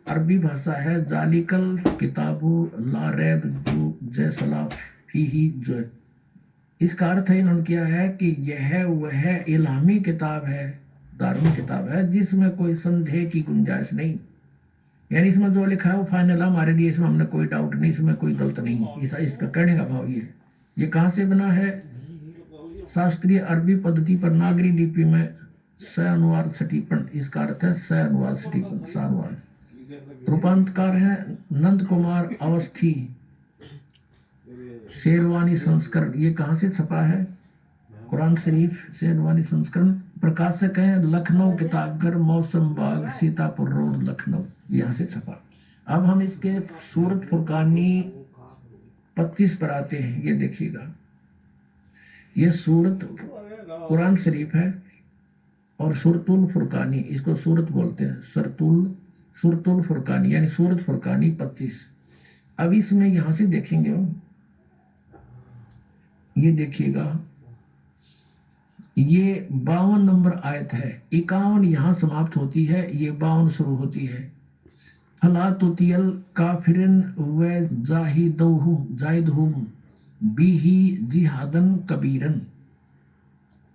अरबी भाषा है। जालिकल किताबु ला रैब जैसला फीही, जो इसका अर्थ है इन्होंने किया है कि यह वह इल्हामी किताब है, धार्मिक किताब है जिसमें कोई संदेह की गुंजाइश नहीं, यानी इसमें जो लिखा है वो फाइनल है हमारे लिए, इसमें हमने कोई डाउट नहीं, इसमें कोई गलत नहीं। इसका कहने का भाव ये कहाँ से बना है? शास्त्रीय अरबी पद्धति पर नागरी लिपि में स अनुवाद सटीपन, इसका अर्थ है स अनुवाद सटीपन, स अनुवाद। रूपांतकार है नंद कुमार अवस्थी, शेरवानी संस्करण। ये कहाँ से छपा है? कुरान शरीफ शेरवानी संस्करण। प्रकाशक है लखनऊ किताबघर, मौसम बाग, सीतापुर रोड, लखनऊ, यहाँ से छपा। अब हम इसके सूरत फुरकानी 25 पर आते हैं। ये देखिएगा, ये सूरत कुरान शरीफ है और सूरतुल फुरकानी, इसको सूरत बोलते हैं, सूरतुल फुरकानी यानी सूरत फुरकानी 25। अब इसमें यहां से देखेंगे, ये देखिएगा, ये 52 नंबर आयत है, 51 यहां समाप्त होती है, ये 52 शुरू होती है। फला तुतियल काफिरन व जाहिदहुम बिही जिहादन कबीरन,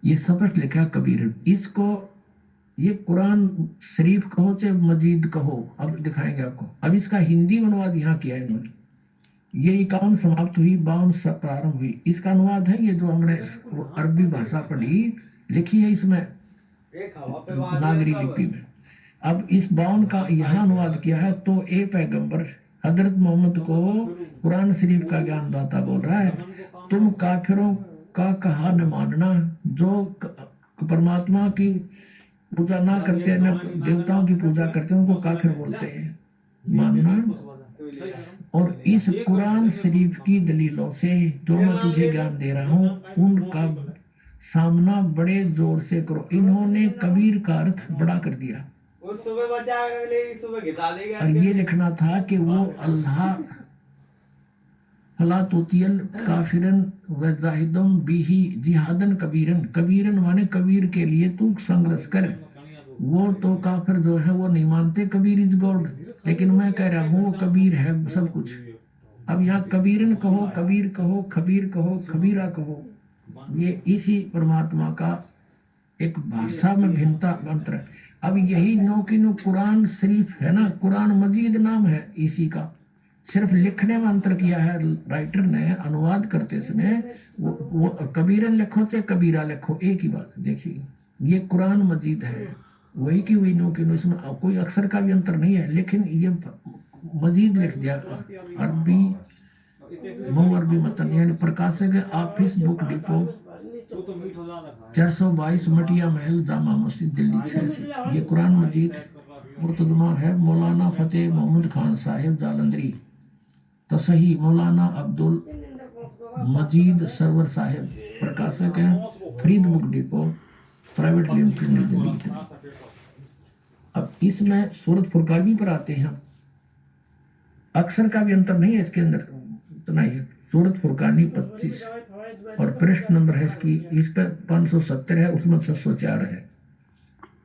ये स्पष्ट लिखा है कबीरन। इसको ये कुरान शरीफ कहो चाहे मजीद कहो, अब दिखाएंगे आपको। अब इसका हिंदी अनुवाद यहाँ किया है इन्होंने। ये 51 समाप्त हुई, 52 प्रारंभ हुई। इसका अनुवाद है ये जो हमने अरबी भाषा पढ़ी, लिखी है इसमें नागरी लिपि में। अब इस 52 का यहाँ अनुवाद किया है। तो ए पैगंबर हजरत मोहम्मद को कुरान शरीफ का ज्ञानदाता बोल रहा है, तुम काफिरों का कहा न मानना, जो परमात्मा की पूजा ना करते, न देवताओं की पूजा करते, उनको काफिर बोलते हैं, मानना। और इस कुरान शरीफ की दलीलों से जो मैं तुझे ज्ञान दे रहा हूँ उनका सामना बड़े जोर से करो। इन्होंने कबीर का अर्थ बड़ा कर दिया और ये लिखना था कि वो अल्लाह फला तुतियल काफिरन व जाहिदुम बिही जिहादन कबीरन, कबीरन माने कबीर के लिए तू संघर्ष कर। वो तो काफिर जो है वो नहीं मानते कबीर इज गॉड, लेकिन मैं कह रहा हूँ वो कबीर है सब कुछ। अब यहाँ कबीरन कहो, कबीर कहो, खबीर कहो, खबीरा कहो, ये इसी परमात्मा का एक भाषा में भिन्नता अंतर है। अब यही नो की नो कुरान शरीफ है ना, कुरान मजीद नाम है इसी का, सिर्फ लिखने में अंतर किया है राइटर ने। अनुवाद करते समय वो कबीरन लिखो चाहे कबीरा लिखो, एक ही बात। देखिए ये कुरान मजीद है, वही की वही नो की नो, इसमें कोई अक्षर का भी अंतर नहीं है, लेकिन ये मजीद लिख दिया। अरबी अरबी मतन यानी प्रकाशक ऑफिस बुक डिपो 422 मटिया महल, जामा मस्जिद, दिल्ली 86। ये कुरान मजीद मुर्तजमा है मौलाना फतेह मोहम्मद खान साहिब जालंधरी, तसही मौलाना अब्दुल मजीद सरवर साहिब, प्रकाशक है Farid book depot private limited, नई दिल्ली। अब इसमें सूरत फुरकानी पर आते हैं, अक्षर का भी अंतर नहीं है इसके अंदर, इतना ही है। सूरत फुरकानी 25 और पृष्ठ नंबर है इसकी, इस पर 570 है, उसमें 604 है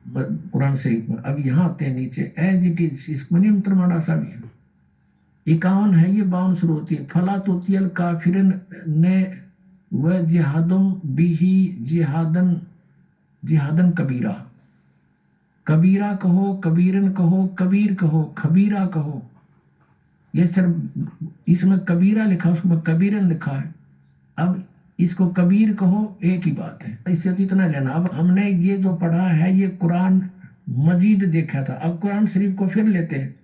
कुरान शरीफ में। अब यहाँ आते हैं नीचे, एज इट इज, इसमें अंतर माड़ा सा भी है। 51 है, ये 52 शुरू होती है। फला तुतियल काफिरन ने व जिहादुम बिही जिहादन कबीरा, कबीरा कहो, कबीरन कहो, कबीर कहो, खबीरा कहो। ये सिर्फ इसमें कबीरा लिखा, उसमें कबीरन लिखा है। अब इसको कबीर कहो, एक ही बात है, इससे इतना लेना। अब हमने ये जो पढ़ा है ये कुरान मजीद देखा था, अब कुरान शरीफ को फिर लेते हैं,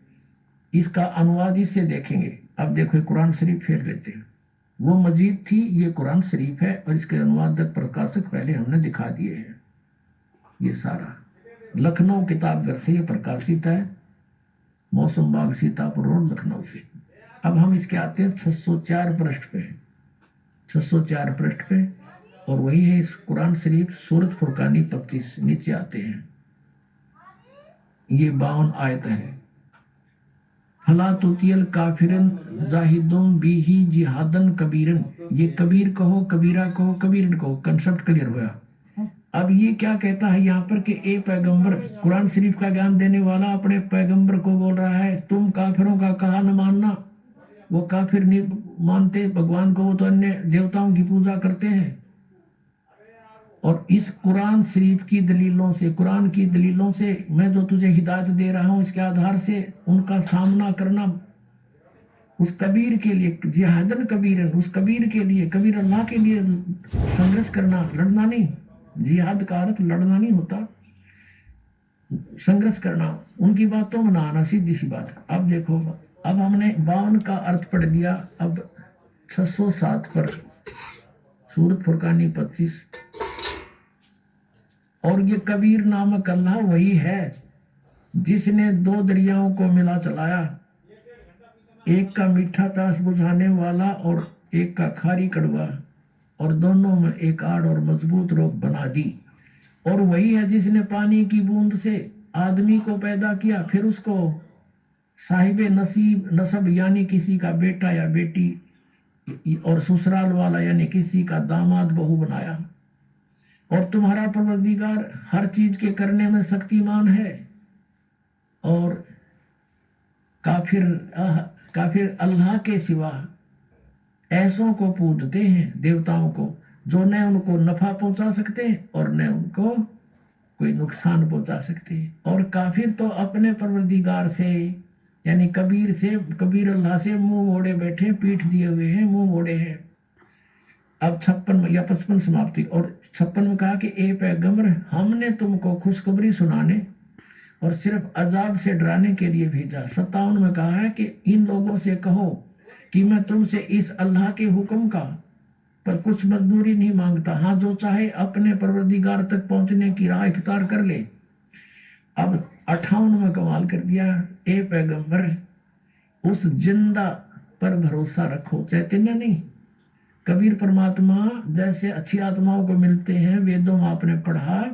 इसका अनुवाद इससे देखेंगे। अब देखो कुरान शरीफ फिर लेते हैं, वो मजीद थी, ये कुरान शरीफ है और इसके अनुवादक प्रकाशक पहले हमने दिखा दिए हैं। ये सारा लखनऊ किताबघर से ये प्रकाशित है, मौसम बाग, सीतापुर रोड, लखनऊ से। अब हम इसके आते हैं 604 पृष्ठ पे, 604 पृष्ठ पे, और वही है इस कुरान शरीफ सूरत फुरकानी 25। नीचे आते हैं, ये 52 आयत है। फला तुतियल काफिरन जाहिदुम बिही जिहादन कबीरन, ये कबीर कहो, कबीरा कहो, कबीरन कहो, कंसेप्ट क्लियर हुआ। अब ये क्या कहता है यहाँ पर कि ए पैगंबर, कुरान शरीफ का ज्ञान देने वाला अपने पैगंबर को बोल रहा है तुम काफिरों का कहा न मानना। वो काफिर नहीं मानते भगवान को, वो तो अन्य देवताओं की पूजा करते हैं। और इस कुरान शरीफ की दलीलों से, कुरान की दलीलों से मैं जो तुझे हिदायत दे रहा हूं, इसके आधार से उनका सामना करना उस कबीर के लिए, जिहादन कबीरन, उस कबीर के लिए, कबीर अल्लाह के लिए संघर्ष करना, लड़ना नहीं। जिहाद का अर्थ लड़ना नहीं होता, संघर्ष करना, उनकी बातों में ना आना, सीधी सी बात। अब देखो, अब हमने 52 का अर्थ पढ़ दिया। अब 607 पर सूरत फुरकानी 25। और ये कबीर नामक अल्लाह वही है जिसने 2 दरियाओं को मिला चलाया, एक का मीठा प्यास बुझाने वाला और एक का खारी कड़वा, और दोनों में एक आड़ और मजबूत रोक बना दी। और वही है जिसने पानी की बूंद से आदमी को पैदा किया, फिर उसको साहिब नसीब नसब यानी किसी का बेटा या बेटी, और ससुराल वाला यानी किसी का दामाद बहू बनाया। और तुम्हारा परवरदिगार हर चीज के करने में शक्तिमान है। और काफिर अल्लाह के सिवा ऐसों को पूजते हैं, देवताओं को, जो न उनको नफा पहुंचा सकते और न उनको कोई नुकसान पहुंचा सकते। और काफिर तो अपने परवरदिगार से यानी कबीर से, कबीर अल्लाह से मुंह मोड़े बैठे, पीठ दिए हुए हैं, मुंह मोड़े हैं। अब 56 या 55 समाप्ति। और 56 में कहा कि ए पैगंबर, हमने तुमको खुशखबरी सुनाने और सिर्फ अजाब से डराने के लिए भेजा। 57 में कहा है कि इन लोगों से कहो कि मैं तुमसे इस अल्लाह के हुक्म का पर कुछ मजदूरी नहीं मांगता। हाँ, जो चाहे अपने परवरदिगार तक पहुंचने की राह इख्तियार कर ले। अब 58 में कमाल कर दिया, ए पैगंबर, उस जिंदा पर भरोसा रखो, चैतन्य नहीं। कबीर परमात्मा जैसे अच्छी आत्माओं को मिलते हैं, वेदों में आपने पढ़ा,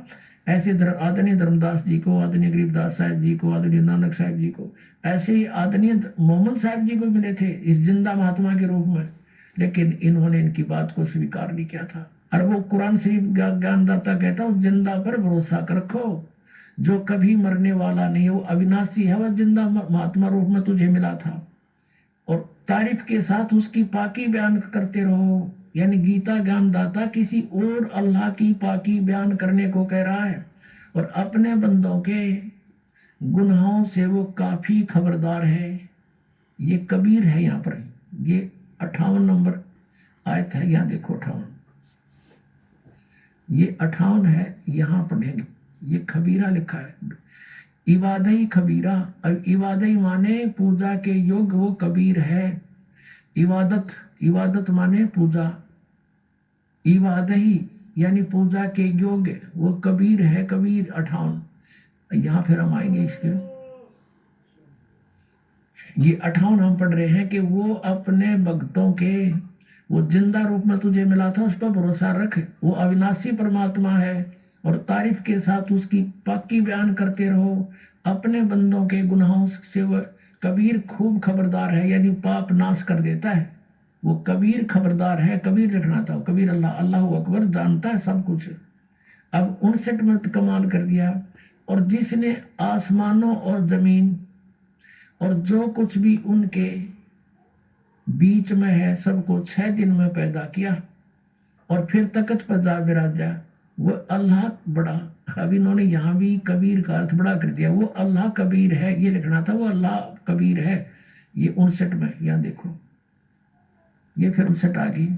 ऐसे आदरणीय धर्मदास जी को, आदरणीय गरीबदास साहब जी को, आदरणीय नानक साहब जी को, ऐसे ही आदरणीय मोहम्मद साहब जी को मिले थे इस जिंदा महात्मा के रूप में। लेकिन इन्होंने इनकी बात को स्वीकार नहीं किया था। और वो कुरान शरीफ ज्ञानदाता कहता उस जिंदा पर भरोसा रखो जो कभी मरने वाला नहीं है, वो अविनाशी है, वह जिंदा महात्मा रूप में तुझे मिला था। और तारीफ के साथ उसकी पाकी बयान करते रहो। यानी गीता ज्ञानदाता किसी और अल्लाह की पाकी बयान करने को कह रहा है, और अपने बंदों के गुनाहों से वो काफी खबरदार है। ये कबीर है। यहाँ पर ये 58 नंबर आयत है, यहाँ देखो 58, ये 58 है, यहाँ पढ़ेंगे। ये खबीरा लिखा है, इबादई खबीरा। अब इबादई माने पूजा के योग्य, वो कबीर है। इबादत माने पूजा, इबादई यानी पूजा के योग्य, वो कबीर है। कबीर 58। यहाँ फिर हम आएंगे इसके, ये 58 हम पढ़ रहे हैं कि वो अपने भक्तों के, वो जिंदा रूप में तुझे मिला था, उस पर भरोसा रख, वो अविनाशी परमात्मा है। और तारीफ के साथ उसकी पाकी बयान करते रहो। अपने बंदों के गुनाहों से वह कबीर खूब खबरदार है, यानी पाप नाश कर देता है। वो कबीर खबरदार है। कबीर लिखना था, कबीर अल्लाह अकबर, जानता है सब कुछ। अब 59 में कमाल कर दिया, और जिसने आसमानों और जमीन और जो कुछ भी उनके बीच में है सबको 6 दिन में पैदा किया और फिर तख्त पर जा बिराजा, वो अल्लाह बड़ा। अब इन्होंने यहाँ भी कबीर का अर्थ बड़ा कर दिया, वो अल्लाह कबीर है, ये लिखना था, वो अल्लाह कबीर है। ये 59 में, यहाँ देखो, ये फिर 59 आ गई।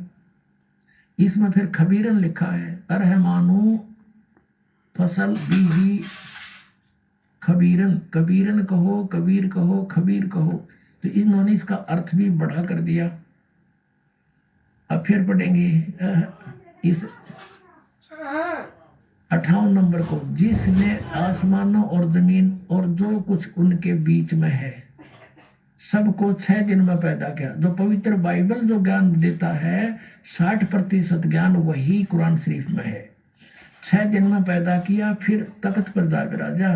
इसमें फिर खबीरन लिखा है, अरहमानु फसल बीही खबीरन, कबीरन कहो, कबीर कहो, खबीर कहो। तो इन्होंने इसका अर्थ भी बड़ा कर दिया। अब फिर पढ़ेंगे इस 58 नंबर को, जिसने आसमानों और जमीन और जो कुछ उनके बीच में है सबको 6 दिन में पैदा किया। जो पवित्र बाइबल जो ज्ञान देता है 60% ज्ञान वही कुरान शरीफ में है। 6 दिन में पैदा किया, फिर तख्त पर जा बिराजा।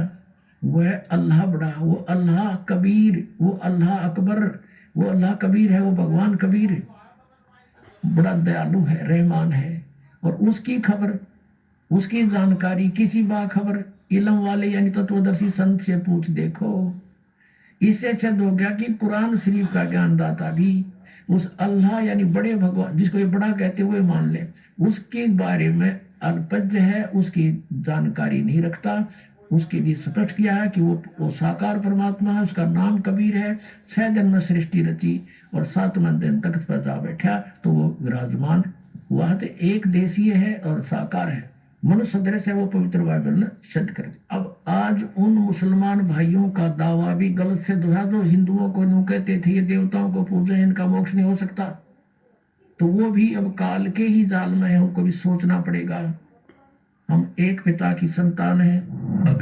वह अल्लाह बड़ा, वो अल्लाह कबीर, वो अल्लाह अकबर, वो अल्लाह कबीर है। वो भगवान कबीर बड़ा दयालु है, रहमान है। और उसकी खबर उसकी जानकारी किसी बाखबर इल्म वाले यानी तत्वदर्शी संत से पूछ देखो। इससे सिद्ध हो गया कि कुरान शरीफ का ज्ञानदाता भी उस अल्लाह यानी बड़े भगवान जिसको ये बड़ा कहते हुए मान ले, उसके बारे में अल्पज्ञ है, उसकी जानकारी नहीं रखता। उसके लिए स्पष्ट किया है कि वो साकार परमात्मा है, उसका नाम कबीर है। 6 दिन में सृष्टि रची और 7वें दिन तख्त पर जा बैठा तो वो विराजमान हुआ। तो एक देशीय है और साकार है, मनुष्य सदृश है, वो पवित्र बाइबल ने सिद्ध कर दिया। अब आज उन मुसलमान भाइयों का दावा भी गलत सिद्ध हुआ जो हिंदुओं को यूं कहते थे ये देवताओं को पूजे, इनका मोक्ष नहीं हो सकता। तो वो भी अब काल के ही जाल में है, उनको भी सोचना पड़ेगा। हम एक पिता की संतान हैं।